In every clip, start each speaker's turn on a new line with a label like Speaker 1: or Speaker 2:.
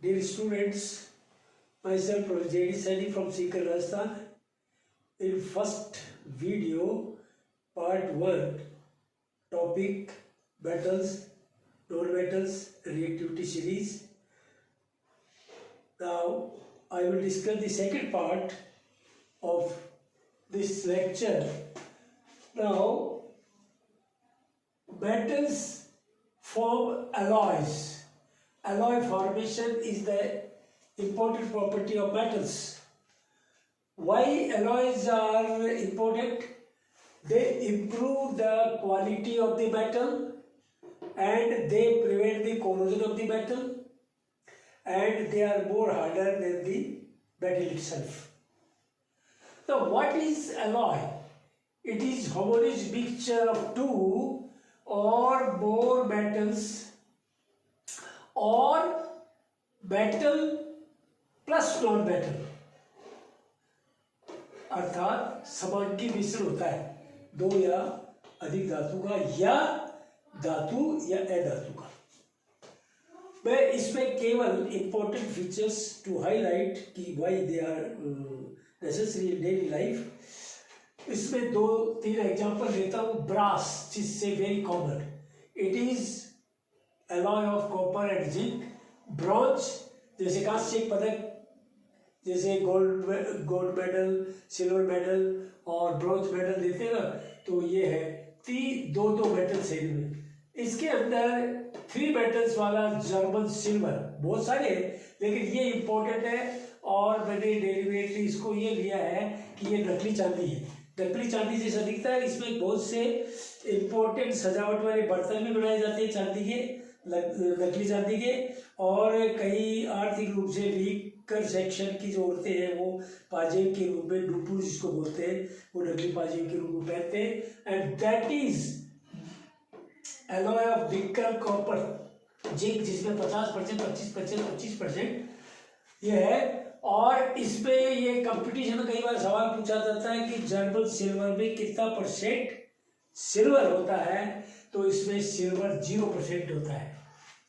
Speaker 1: Dear students, myself Professor J.D. Saini from Sikar, Rajasthan. In first video, part 1, topic metals, non-metals, reactivity series. Now, I will discuss the second part of this lecture. Now, metals form alloys. Alloy formation is the important property of metals. Why alloys are important? They improve the quality of the metal and they prevent the corrosion of the metal and they are more harder than the metal itself. Now, what is alloy? It is homogeneous mixture of two or more metals और metal plus non metal, अर्थात समांगी मिश्रण होता है दो या अधिक धातु का या धातु या अधातु का। मैं इसमें केवल इंपॉर्टेंट फीचर्स टू हाईलाइट कि why they are necessary in daily life, इसमें 2-3 एग्जांपल देता हूँ। ब्रास, जिससे very common, it is alloy of copper and zinc. Bronze, जैसे कांस्य पदक, जैसे गोल्ड मेडल, सिल्वर मेडल और ब्रॉन्ज मेडल देते हैं ना, तो ये है दो मेटल्स है इनमें। इसके अंदर 3 मेटल्स वाला जर्मन सिल्वर, बहुत सारे हैं लेकिन ये इंपॉर्टेंट है और मैंने डेरिवेटली इसको ये लिया है कि ये नकली चांदी है। नकली चांदी जैसा दिखता है, इसमें बहुत से इंपॉर्टेंट सजावट वाले बर्तन भी बनाए जाते हैं चांदी के, नकली चांदी के, और कई आर्थिक रूप से वीकर सेक्शन की जो औरतें हैं वो पाजेब के रूप में, डुप्पू जिसको बोलते हैं, वो नकली पाजेब के रूप में पहनते हैं। And that is alloy of निकल कॉपर जिंक, जिसमें 50%, 25% ये है। और इसमें ये कंपटीशन में कई बार सवाल पूछा जाता है कि जर्मन सिल्वर में कितना परसेंट सिल्वर होता है, तो इसमें सिल्वर 0% होता है।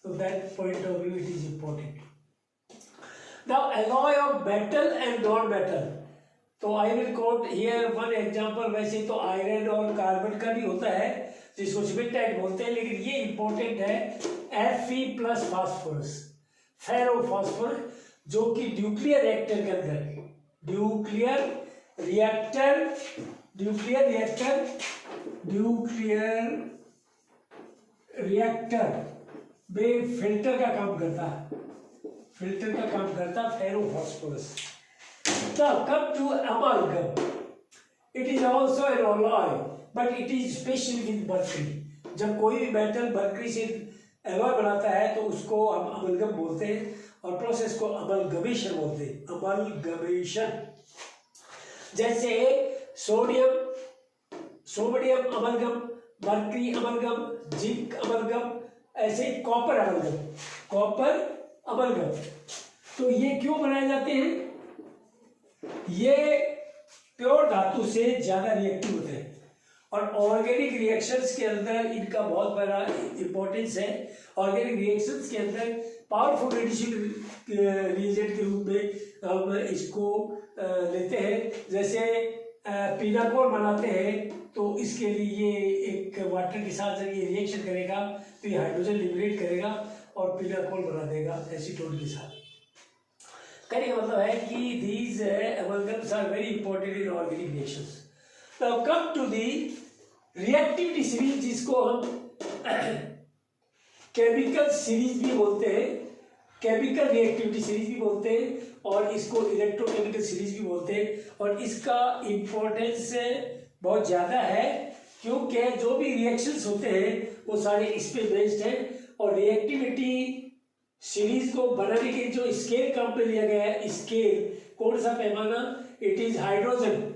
Speaker 1: तो that point of view it is important. Now alloy of metal and non metal, तो I will quote here one example. वैसे तो आयरन और कार्बन का भी होता है जिसको सिमेंटाइट बोलते हैं, लेकिन ये इंपॉर्टेंट है Fe प्लस फास्फोरस, फेरोफॉस्फोरस, जो कि न्यूक्लियर रिएक्टर के अंदर, न्यूक्लियर रिएक्टर में फिल्टर का काम करता है, फेरोफॉस्फोरस। Now come to amalgam. It is also an alloy, but it is special with mercury. जब कोई भी मेटल मरकरी से एलॉय बनाता है तो उसको हम अमलगम बोलते हैं और प्रोसेस को अमलगमेशन बोलते हैं। अमलगमेशन, जैसे sodium amalgam, mercury amalgam, zinc amalgam, ऐसे कॉपर अमलगम। तो ये क्यों बनाए जाते हैं? ये प्योर धातु से ज्यादा रिएक्टिव होते हैं और ऑर्गेनिक रिएक्शंस के अंदर इनका बहुत बड़ा इंपॉर्टेंस है। ऑर्गेनिक रिएक्शंस के अंदर पावरफुल रिएजेंट के रूप में हम इसको लेते हैं। जैसे पिनाकोल बनाते हैं तो इसके लिए ये एक वाटर के साथ जब ये रिएक्शन करेगा तो ये हाइड्रोजन लिबरेट करेगा और पिनाकोल बना देगा एसीटोन के साथ। कहने का मतलब है कि these amalgams are very important in organic reactions. Now come to the reactivity series, जिसको हम केमिकल सीरीज भी बोलते हैं, केमिकल रिएक्टिविटी सीरीज भी बोलते हैं और इसको इलेक्ट्रोकेमिकल सीरीज भी बोलते हैं। और इसका इम्पोर्टेंस बहुत ज़्यादा है क्योंकि जो भी रिएक्शंस होते हैं वो सारे इस पे बेस्ड हैं। और रिएक्टिविटी सीरीज को बनाने के जो स्केल काम पे लिया गया है, स्केल कौन सा पैमाना? It is hydrogen.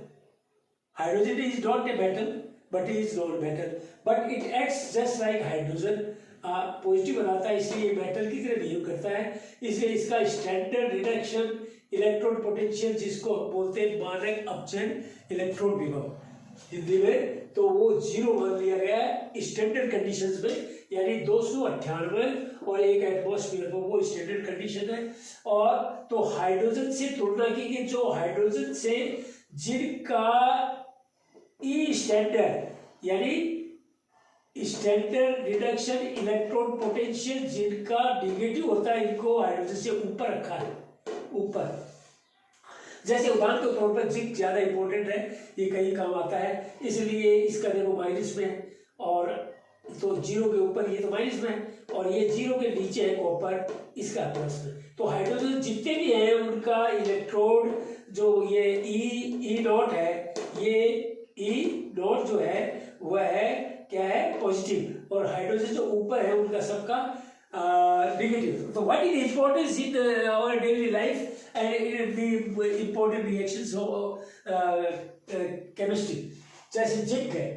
Speaker 1: Hydrogen is not a metal but is non metal, but it acts just like hydrogen, positive बनाता है, इसलिए मेटल की तरह बिहेव करता है। इसलिए इसका स्टैंडर्ड रिडक्शन इलेक्ट्रॉन पोटेंशियल, जिसको बोलते हैं मानक अपचयन इलेक्ट्रॉन विभव हिंदी में, तो वो 0 मान लिया गया है स्टैंडर्ड कंडीशंस में। यानी 298 और 1 एटमॉस्फेयर पर, वो स्टैंडर्ड कंडीशन है। और तो हाइड्रोजन से तुलना की कि जो हाइड्रोजन से जिनका ई स्टैंडर्ड यानी स्टैंडर्ड रिडक्शन इलेक्ट्रॉन पोटेंशियल जिनका नेगेटिव होता है, इनको हाइड्रोजन से ऊपर रखा है, ऊपर। जैसे उदाहरण के तौर पर जिंक ज्यादा इंपॉर्टेंट है, ये कहीं काम आता है, इसलिए इसका देखो माइनस में है, और तो 0 के ऊपर ये तो माइनस में है, और ये 0 के नीचे है कॉपर, इसका प्लस में। तो हाइड्रोजन जितने भी हैं उनका इलेक्ट्रोड जो ये ई नॉट है, ये ई नॉट जो है वह है क्या है, पॉजिटिव, और हाइड्रोजन जो ऊपर है उनका सबका नेगेटिव। तो what is importance in our daily life and in the important reactions of chemistry. जैसे जिंक है,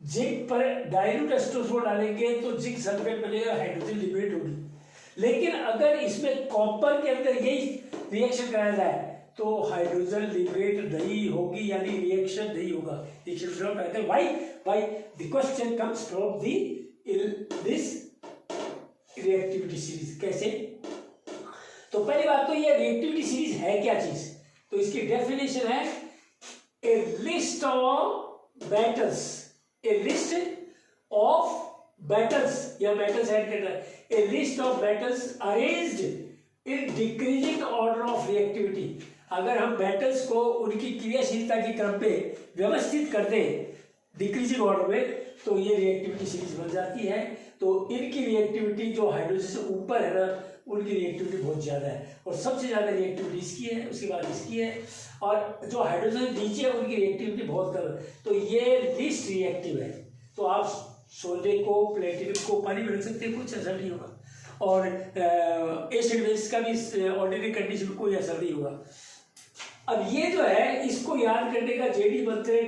Speaker 1: जिंक पर डाइल्यूट H2SO डालेंगे तो जिंक सल्फेट बनेगा, हाइड्रोजन लिबरेट होगी। लेकिन अगर इसमें कॉपर के अंदर यही रिएक्शन कराया जाए तो हाइड्रोजन लिबरेट नहीं होगी, यानी रिएक्शन नहीं होगा, रिएक्शन फ्रॉम कहते हैं। Why the question comes from this reactivity series. कैसे? तो पहली बात तो ये रिएक्टिविटी सीरीज है क्या चीज, तो इसकी डेफिनेशन है a list of metals, a list of metals या बैटल्स ऐड करना है, a list of metals arranged in decreasing order of reactivity. अगर हम बैटल्स को उनकी क्रियाशीलता के क्रम पे व्यवस्थित कर दें डिक्रीजिंग ऑर्डर में, तो ये रिएक्टिविटी सीरीज बन जाती है। तो इनकी रिएक्टिविटी जो हाइड्रोजन से ऊपर है ना, उनकी रिएक्टिविटी बहुत ज़्यादा है, और सबसे ज़्यादा रिएक्टिविटी इसकी है, उसके बाद इसकी है, और जो हाइड्रोजन नीचे है उनकी रिएक्टिविटी बहुत कम है। तो ये लिस्ट रिएक्टिव है। तो आप सोने को, प्लेटिनम को पानी में रख सकते हैं, कुछ असर नहीं होगा, और एसिड बेस का भी ऑर्डिनरी कंडीशन में कोई असर नहीं होगा। अब ये जो है इसको याद करने का जेडी मंत्र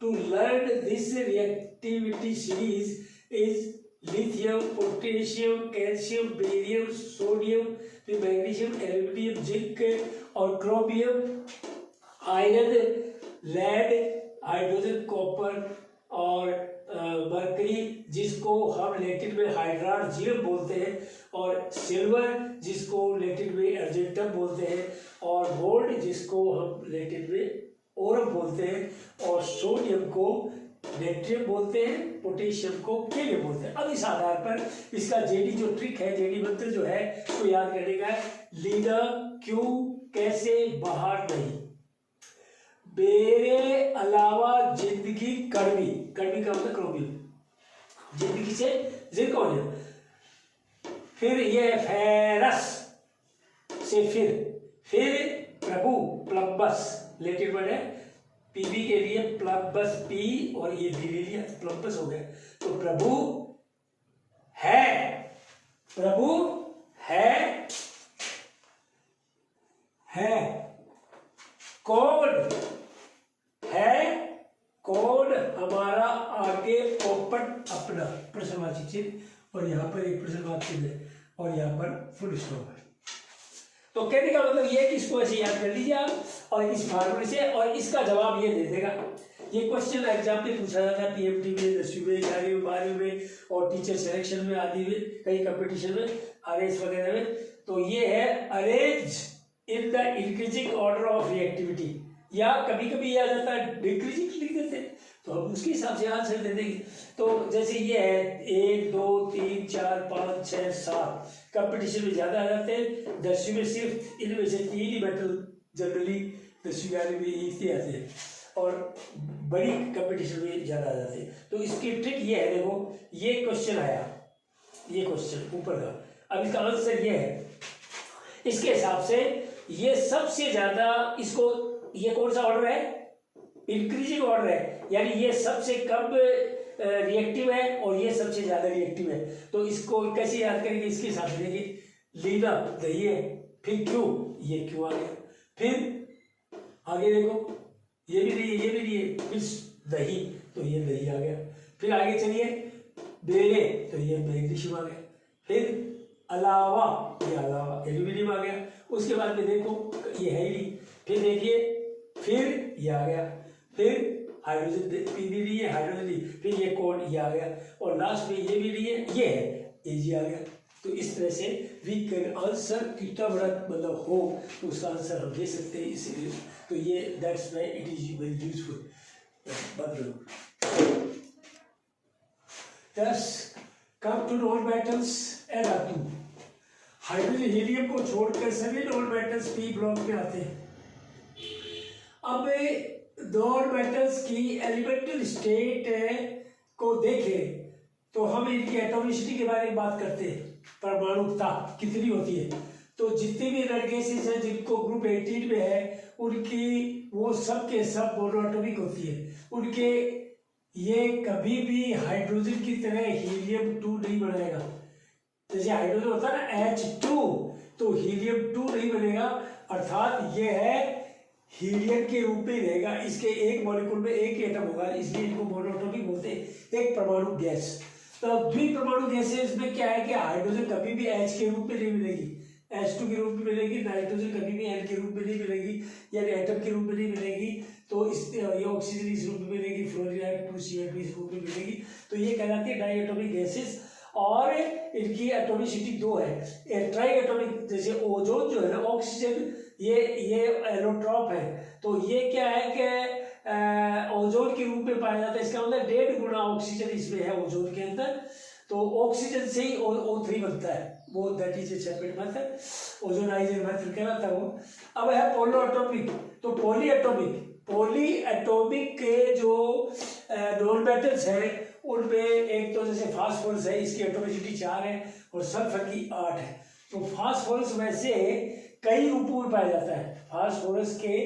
Speaker 1: to learn this reactivity series is lithium, potassium, calcium, barium, sodium, फिर मैग्नीशियम, एल्यूमिनियम, जिंक और chromium, iron, lead, hydrogen, copper और मरकरी जिसको हम लैटिन में हाइड्रार्जियम बोलते हैं, और सिल्वर जिसको लैटिन में अर्जेंटम बोलते हैं, और गोल्ड जिसको हम लैटिन में ओरम बोलते हैं, और सोडियम को नेट्रियम बोलते हैं, पोटेशियम को केलियम बोलते हैं। अब इस आधार पर इसका जेडी जो ट्रिक है, जेडी मंत्र जो है तो याद करने का है, लीना क्यों कैसे बाहर नहीं, मेरे अलावा जिंदगी कड़वी, कड़वी का मतलब क्रोमियम, जिंदगी से जिरकोनियम, फिर ये फेरस से फिर प्रभु प्लम्बस, लैटिन वर्ड है पीबी के लिए प्लम्बस, पी और ये डी ले लिया, प्लम्बस हो गया। तो प्रभु है कौन हमारा आगे पोपट अपना, प्रश्नवाची चिन्ह, और यहाँ पर एक प्रश्नवाची चिन्ह है, और यहाँ पर फुल स्टॉप है। तो कहने का मतलब ये है कि इसको ऐसे याद कर लीजिए आप, और इस फार्मूले से, और इसका जवाब ये दे देगा। ये क्वेश्चन एग्जाम में पूछा जाता है, पीएमटी में, 10वीं में, 11वीं में, 12वीं में, और टीचर सिलेक्शन में, आदि में, कई कंपटीशन में, आरएस वगैरह में। तो ये है arrange in the increasing order of reactivity, या कभी कभी यह आ जाता है डिक्रीजिंग लिख देते हैं, तो हम उसके हिसाब से आंसर दे देंगे। तो जैसे ये है 1 2 3 4 5 6 7, कंपटीशन में ज्यादा आ जाते हैं, 10वीं में सिर्फ इनमें से 3 ही मेटल जनरली 10वीं 11वीं में ही आते हैं, और बड़ी कंपटीशन में ज्यादा आ जाते हैं। तो इसकी ट्रिक ये है, देखो ये क्वेश्चन आया, ये क्वेश्चन ऊपर का, अब इसका आंसर ये है, इसके हिसाब से ये सबसे ज्यादा, इसको ये कौन सा ऑर्डर है, इंक्रीजिंग ऑर्डर है, यानी ये सबसे कम रिएक्टिव है और ये सबसे ज्यादा रिएक्टिव है। तो इसको कैसे याद करेंगे, इसके हिसाब से देखिए, लीना दही है, फिर क्यों, ये क्यों आ गया, फिर आगे देखो ये भी नहीं है, ये भी नहीं है, फिर दही, तो ये दही आ गया, फिर आगे चलिए बेरे, तो ये मैग्नीशियम आ गया, फिर अलावा, ये अलावा एल्यूमिनियम आ गया, उसके बाद में देखो ये है ही नहीं, फिर देखिए फिर ये आ गया, फिर हाइड्रोजन पी भी नहीं है, हाइड्रोजन नहीं, फिर ये कोड ये आ गया, और लास्ट में ये भी नहीं है, ये है, Ag आ गया। तो इस तरह से वी कैन आंसर, कितना बड़ा मतलब हो तो उसका आंसर हम दे सकते हैं, इसीलिए तो ये that's why it is very useful. Thus, come to non metals and धातु। हाइड्रोजन हीलियम को छोड़कर सभी नॉन मेटल्स पी ब्लॉक में आते हैं। अब नॉन मेटल्स की एलिमेंटल स्टेट को देखें तो हम इनकी एटॉमिसिटी के बारे में बात करते हैं, परमाणुकता कितनी होती है। तो जितने भी रेड गैसेस हैं जिनको ग्रुप 18 में है, उनकी वो सब के सब मोनोएटॉमिक होती है। उनके ये कभी भी हाइड्रोजन की तरह हीलियम 2 नहीं बनाएगा। जैसे हाइड्रोजन होता है ना H2, तो हीलियम 2 नहीं बनेगा, अर्थात ये है हीलियम के रूप में रहेगा। इसके एक मॉलिक्यूल में एक एटम होगा, इसलिए इनको मोनोएटॉमिक बोलते हैं, एक परमाणु गैस। तो द्विपरमाणु गैसेस में क्या है कि हाइड्रोजन कभी भी H के रूप में नहीं मिलेगी, H2 के रूप में मिलेगी। नाइट्रोजन कभी भी N के रूप में नहीं मिलेगी, यानी एटम के रूप में नहीं मिलेगी। तो इस ये ऑक्सीजन इस रूप में मिलेगी, फ्लोरीन H2Cl2 इस रूप में मिलेगी। तो ये कहलाती है डाइएटॉमिक गैसेस, और इनकी एटॉमिसिटी 2 है। ट्राई एटॉमिक, जैसे ओजोन जो है ना, ऑक्सीजन ये एलोट्रॉप है, तो ये क्या है कि ओजोन के रूप में पाया जाता है। इसका मतलब 1.5 गुना ऑक्सीजन इसमें है ओजोन के अंदर। तो ऑक्सीजन से ही O3 बनता है, वो that is a separate method, ozonizer method कहलाता है वो। अब है पोलोएटॉमिक, तो पॉली एटॉमिक के जो नॉन मेटल्स हैं उनमें एक तो जैसे फास्फोरस है, इसकी एटॉमिसिटी 4 है, और सल्फर की 8 है। तो फास्फोरस वैसे कई रूपों में पाया जाता है। फास्फोरस के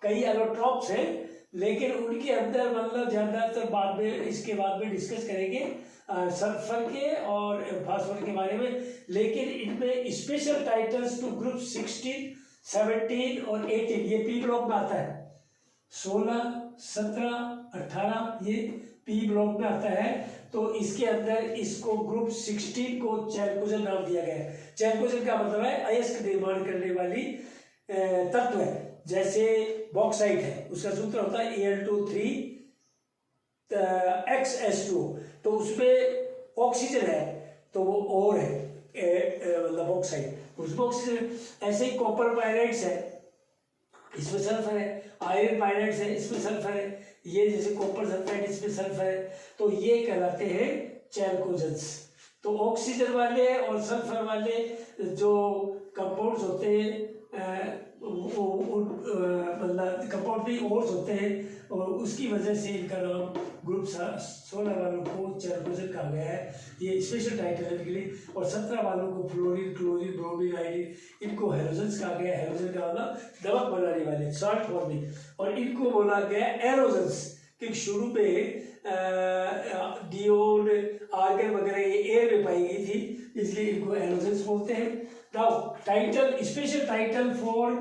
Speaker 1: कई एलोट्रॉप्स हैं, लेकिन उनके अंदर मतलब ज्यादातर बाद में, इसके बाद में डिस्कस करेंगे सल्फर के और फास्फोरस के बारे में। लेकिन इनमें स्पेशल टाइटल्स टू ग्रुप 16, 17 और 18 ये पी ब्लॉक में आता है। 16, 17, 18 ये पी ब्लॉक में आता है। तो इसके अंदर इसको ग्रुप 16 को चैल्कोजेन नाम दिया गया है। चैल्कोजेन का मतलब है अयस्क निर्माण करने वाली तत्व है। जैसे बॉक्साइट है, उसका सूत्र होता है Al2 3XS2, तो उसमें ऑक्सीजन है तो वो और है मतलब बॉक्साइट, उसमें ऑक्सीजन। ऐसे ही कॉपर पायराइड्स है, इसमें सल्फर है। आयरन पायराइड्स है, इसमें सल्फर है। ये जैसे कॉपर सल्फाइड, इसमें सल्फर है। तो ये कहलाते हैं चैल्कोजेंस। तो ऑक्सीजन वाले और सल्फर वाले जो कंपाउंड्स होते हैं, मतलब कंपाउंड भी ओर्स होते हैं, और उसकी वजह से इनका नाम ग्रुप 16 वालों को चैल्कोजेन कहा गया है। ये स्पेशल टाइटल है इनके लिए। और 17 वालों को फ्लोरीन, क्लोरीन, ब्रोमीन, आयोडीन, इनको हेलोजेंस कहा गया है। हेलोजन का मतलब नमक बनाने वाले, सॉल्ट फॉर्मिंग। और इनको बोला गया एरोजेंस, कि शुरू में डियोड, आर्गन वगैरह ये एयर में पाई गई थी, इसलिए इनको एरोजेंस बोलते हैं। Now title, special title for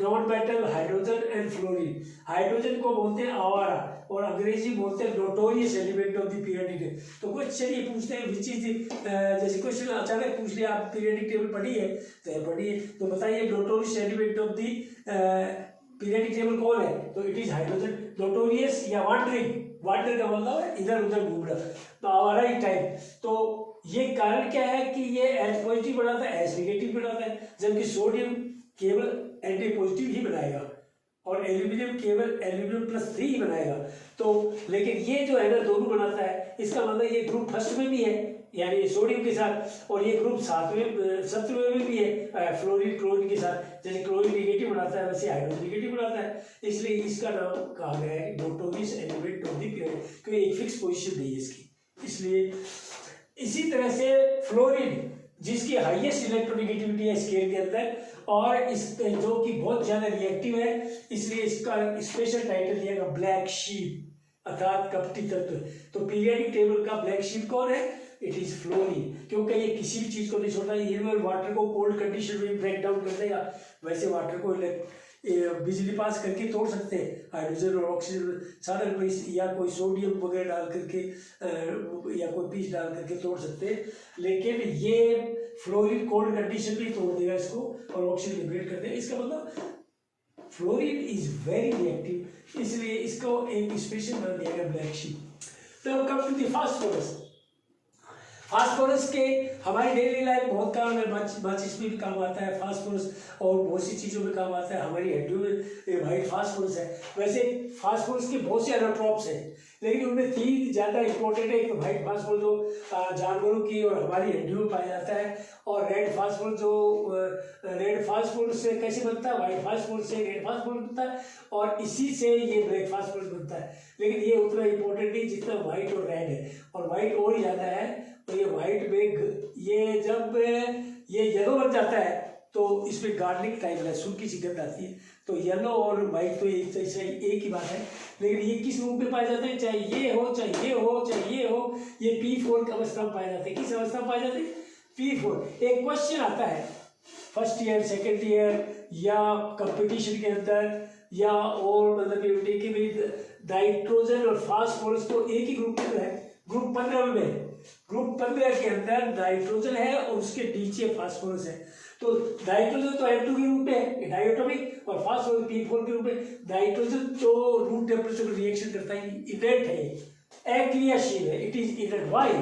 Speaker 1: non metal hydrogen and fluorine. Hydrogen को बोलते हैं आवारा, और अंग्रेजी बोलते हैं notorious element of the periodic table. तो कुछ चलिए पूछते हैं विच इज, जैसे क्वेश्चन अचानक पूछ लिया, आप पीरियडिक टेबल पढ़ी है तो पढ़िए, तो बताइए notorious element of the periodic table कौन है? तो इट इज हाइड्रोजन। नोटोरियस या वांडरिंग, वांडर का मतलब है इधर उधर घूमना, तो आवारा ही टाइप। तो ये कारण क्या है कि ये H पॉजिटिव बनाता है, H नेगेटिव बनाता है, जबकि सोडियम केवल Na पॉजिटिव ही बनाएगा, और एल्यूमिनियम केवल Al+3 ही बनाएगा। तो लेकिन ये जो है ना दोनों बनाता है, इसका मतलब ये ग्रुप फर्स्ट में भी है, यानी सोडियम के साथ, और ये ग्रुप 7वें में भी है फ्लोरीन, क्लोरीन के साथ। जैसे क्लोरीन नेगेटिव बनाता है, वैसे हाइड्रोजन नेगेटिव बनाता है, इसलिए इसका नाम कहा गया है notorious element of the period, क्योंकि एक फिक्स पोजीशन नहीं है इसकी, इसलिए। इसी तरह से फ्लोरीन, जिसकी हाईएस्ट इलेक्ट्रोनेगेटिविटी है स्केल के अंदर, और इस जो कि बहुत ज्यादा रिएक्टिव है, इसलिए इसका स्पेशल टाइटल दिया गया ब्लैक शीप, अर्थात कपटी तत्व। तो पीरियडिक टेबल का ब्लैक शीप कौन है? इट इज फ्लोरीन, क्योंकि ये किसी भी चीज को नहीं छोड़ता। ये वाटर को कोल्ड कंडीशन में ब्रेक डाउन कर देगा, वैसे वाटर को बिजली पास करके तोड़ सकते हैं हाइड्रोजन और ऑक्सीजन साधन में, या कोई सोडियम वगैरह डाल करके या कोई पीस डाल करके तोड़ सकते हैं। लेकिन ये फ्लोरीन कोल्ड कंडीशन में तोड़ देगा इसको, और ऑक्सीजन लिबरेट कर देगा। इसका मतलब फ्लोरीन इज वेरी रिएक्टिव, इसलिए इसको एक स्पेशल नाम दिया गया ब्लैक शीप। तो come to the phosphorus. Phosphorus के हमारी डेली लाइफ बहुत काम है, माचिस में भी काम आता है फास्फोरस, और बहुत सी चीज़ों में काम आता है। हमारी हड्डियों में वाइट फास्फोरस है। वैसे फास्फोरस के बहुत से एलोट्रॉप्स हैं, लेकिन उनमें 3 ज़्यादा इंपॉर्टेंट है। एक वाइट फास्फोरस जो जानवरों की और हमारी हड्डियों में पाया जाता है, और रेड फास्फोरस जो रेड फास्फोरस से कैसे बनता है, वाइट फास्फोरस से रेड फास्फोरस बनता है, और इसी से ये ब्लैक फास्फोरस बनता है। लेकिन ये उतना इंपॉर्टेंट नहीं जितना वाइट और रेड है, और वाइट और ही ज़्यादा है। तो ये वाइट में ये जब ये येलो बन जाता है तो इसमें गार्लिक टाइप लहसुन की गंध आती है। तो येलो और वाइट तो एक ही बात है, लेकिन ये किस रूप में पाए जाते हैं, चाहे ये हो चाहे ये हो चाहे ये हो, ये P4 की अवस्था में पाए जाते हैं। किस अवस्था में पाए जाते हैं, P4। एक क्वेश्चन आता है फर्स्ट ईयर सेकेंड ईयर या कंपटीशन के अंदर, या और मतलब यूनिटी के भी, नाइट्रोजन और फास्फोरस को एक ही ग्रुप में है, ग्रुप 15 में। ग्रुप 15 के अंदर नाइट्रोजन है और उसके नीचे फास्फोरस है। तो नाइट्रोजन तो N2 के रूप में है, डायटोमिक, और फास्फोरस P4 के रूप में। नाइट्रोजन तो रूम टेम्परेचर को रिएक्शन करता है, इनर्ट है, अक्रियाशील है, इट इज इनर्ट। वाई?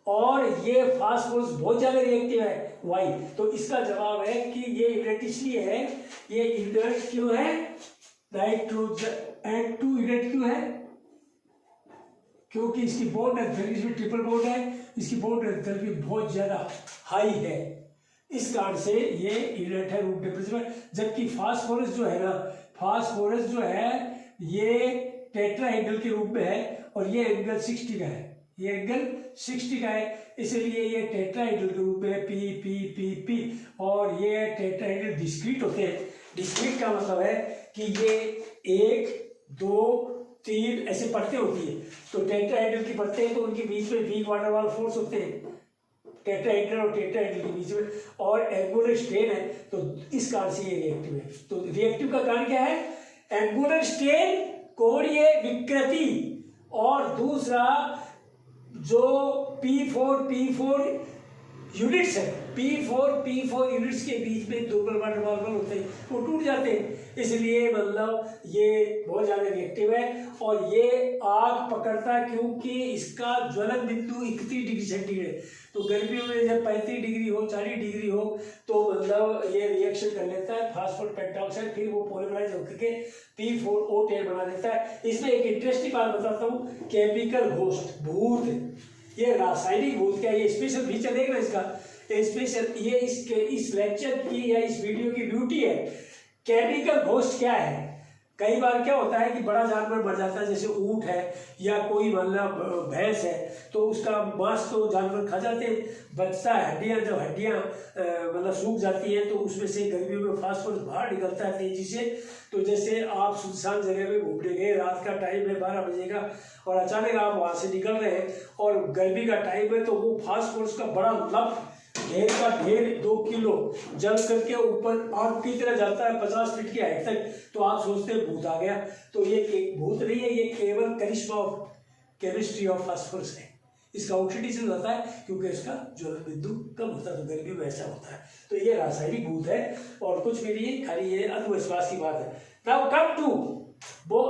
Speaker 1: और ये फास्फोरस बहुत ज्यादा रिएक्टिव है, वाई? तो इसका जवाब है कि ये इनर्ट इसलिए है, ये इनर्ट क्यों है, नाइट्रोजन N2 इनर्ट क्यों है, क्योंकि इसकी बॉन्ड एंथैल्पी, इसमें ट्रिपल बॉन्ड है, इसकी बॉन्ड एंथैल्पी बहुत ज्यादा हाई है, इस कारण से ये इनर्ट है रूम टेम्परेचर में। जबकि फास्फोरस जो है ना, फास्फोरस जो है ये टेट्राहेड्रल के रूप में है, और ये एंगल 60 का है, ये एंगल 60 का है, इसलिए ये टेट्राहेड्रल के रूप में है, पी पी पी पी। और ये टेट्राहेड्रल डिस्क्रीट होते हैं। डिस्क्रीट का मतलब है कि ये 1 2 3 ऐसे परतें होती है। तो टेट्राहेड्रल की परतें, तो उनके बीच में वीक वाटर वाल फोर्स होते हैं टेट्राहेड्रल और टेट्राहेड्रल के बीच में, और एंगुलर स्ट्रेन है, तो इस कारण से ये रिएक्टिव है। तो रिएक्टिव का कारण क्या है, एंगुलर स्ट्रेन, कोणीय विकृति, और दूसरा जो P4 यूनिट्स है, P4 यूनिट्स के बीच में दुर्बल वाटर वाल्व होते हैं, वो टूट जाते हैं। इसलिए मतलब ये बहुत ज़्यादा रिएक्टिव है, और ये आग पकड़ता है क्योंकि इसका ज्वलन बिंदु 31 डिग्री सेंटीग्रेड है। तो गर्मियों में जब 35 डिग्री हो, 40 डिग्री हो, तो मतलब ये रिएक्शन कर लेता है फास्फोरस पेंटॉक्साइड, फिर वो पॉलीमराइज होकर के P4O10 बना देता है। इसमें एक इंटरेस्टिंग बात बताता हूँ, केमिकल घोस्ट, भूत, ये रासायनिक भूत क्या, ये स्पेशल फीचर देख रहे हैं इसका, स्पेशल, ये इस लेक्चर की या इस वीडियो की ब्यूटी है। केमिकल घोस्ट क्या है, कई बार क्या होता है कि बड़ा जानवर मर जाता है, जैसे ऊंट है या कोई मतलब भैंस है, तो उसका मांस तो जानवर खा जाते हैं, बचता है हड्डियां, जब हड्डियां मतलब सूख जाती हैं तो उसमें से गर्मियों में फास्फोरस बाहर निकलता है तेजी से। तो जैसे आप सुनसान जगह में घूमने गए, रात का टाइम है 12 बजे का, और अचानक आप वहाँ से निकल रहे हैं और गर्मी का टाइम है, तो वो फास्फोरस का बड़ा लंप, ढेर का ढेर 2 किलो जल करके ऊपर आग की तरह जाता है 50 फीट की हाइट तक, तो आप सोचते हैं भूत आ गया। तो ये भूत नहीं है, ये केवल करिश्मा ऑफ केमिस्ट्री ऑफ फास्फोरस है। इसका ऑक्सीडेशन होता है क्योंकि इसका ज्वलन बिंदु कम होता है, तो गर्मी में ऐसा होता है। तो ये रासायनिक भूत है और कुछ भी नहीं, खाली ये अंधविश्वास की बात है। Now come to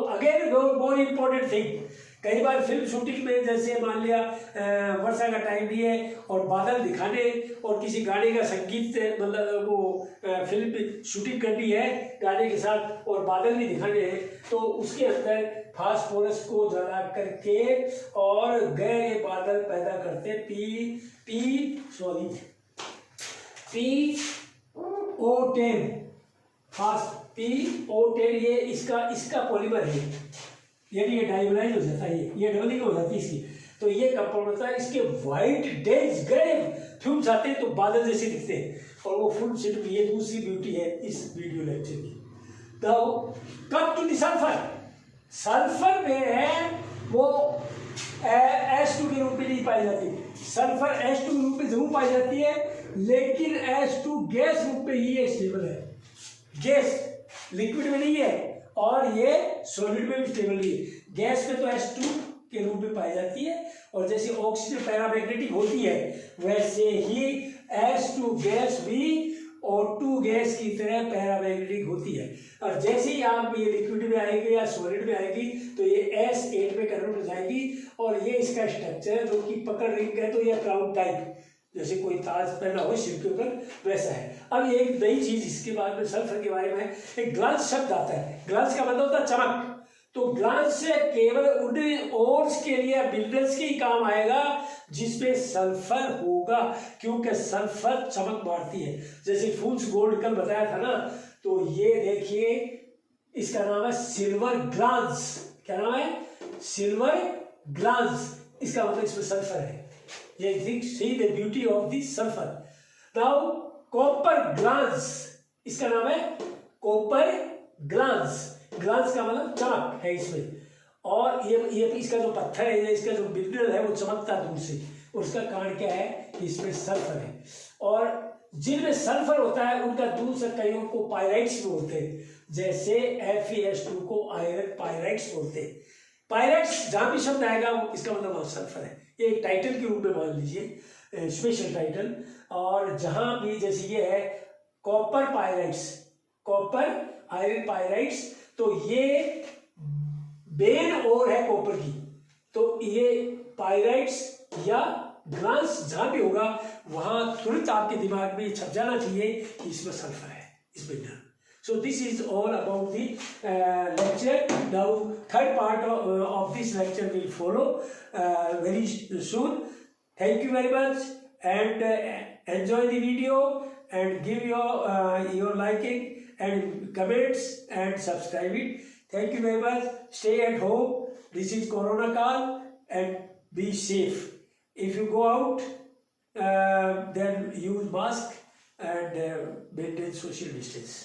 Speaker 1: again more important thing, कई बार फिल्म शूटिंग में जैसे मान लिया वर्षा का टाइम भी है और बादल दिखाने और किसी गाने का संगीत मतलब वो फिल्म शूटिंग करनी है गाने के साथ और बादल भी दिखाने हैं, तो उसके अंदर फास्फोरस को जला करके और गहरे बादल पैदा करते PO10 PO10, ये इसका पॉलीमर है, यानी ये डाइवलाइज हो जाता है, ये डबलिंग हो जाती है इसकी। तो ये कंपाउंड होता है, इसके व्हाइट डेज गए फ्यूम्स आते हैं तो बादल जैसे दिखते हैं, और वो फुल सिर्फ ये दूसरी ब्यूटी है इस वीडियो लेक्चर की। तो come to the sulphur, sulphur में है वो H2 के रूप में नहीं पाई जाती, सल्फर H2 के रूप में जरूर पाई जाती है, लेकिन H2 गैस रूप में ही स्टेबल है, गैस लिक्विड में नहीं है, और ये सॉलिड में भी स्टेबल नहीं है। गैस में तो H2 के रूप में पाई जाती है, और जैसे ऑक्सीजन पैरामैग्नेटिक होती है वैसे ही H2 गैस भी O2 गैस की तरह पैरामैग्नेटिक होती है। और जैसे ही आप ये लिक्विड में आएगी या सॉलिड में आएगी तो ये S8 में कन्वर्ट हो जाएगी और ये इसका स्ट्रक्चर जो कि पकड़ रिंग है, तो ये क्राउन टाइप जैसे कोई ताज पहना हो सिर के ऊपर वैसा है। अब एक नई चीज इसके बाद में सल्फर के बारे में एक ग्लांस शब्द आता है। ग्लांस का मतलब होता है चमक। तो ग्लांस से केवल उन ओर्स के लिए मिनरल्स के ही काम आएगा जिसपे सल्फर होगा, क्योंकि सल्फर चमक मारती है। जैसे फूल्स गोल्ड कल बताया था ना, तो ये देखिए इसका नाम है सिल्वर ग्लांस। क्या नाम है? Silver glance. इसका मतलब इसमें सल्फर है। ये think see the beauty of the sulphur. Now copper glance, इसका नाम है कॉपर ग्लांस। ग्लांस का मतलब चमक है इसमें। और ये इसका जो पत्थर है, इसका जो मिनरल है वो चमकता है दूर से, और उसका कारण क्या है कि इसमें सल्फर है। और जिनमें सल्फर होता है उनका दूसरा कईयों को पायराइट्स भी होते हैं, जैसे FeS2 को आयरन पायराइट्स बोलते हैं। पायराइट्स जहां भी शब्द आएगा इसका मतलब वहां सल्फर है। ये एक टाइटल के रूप में मान लीजिए, स्पेशल टाइटल। और जहां भी जैसे ये है copper pyrites, copper iron pyrites, तो ये बेन और है कॉपर की, तो ये पायराइट्स या ग्लांस जहां भी होगा वहां तुरंत आपके दिमाग में छप जाना चाहिए कि इसमें सल्फर है, इस mineral. So this is all about the lecture. Now third part of this lecture will follow very soon. Thank you very much, and enjoy the video and give your liking and comments and subscribe it. Thank you very much. Stay at home. This is Corona call, and be safe. If you go out, then use mask and maintain social distance.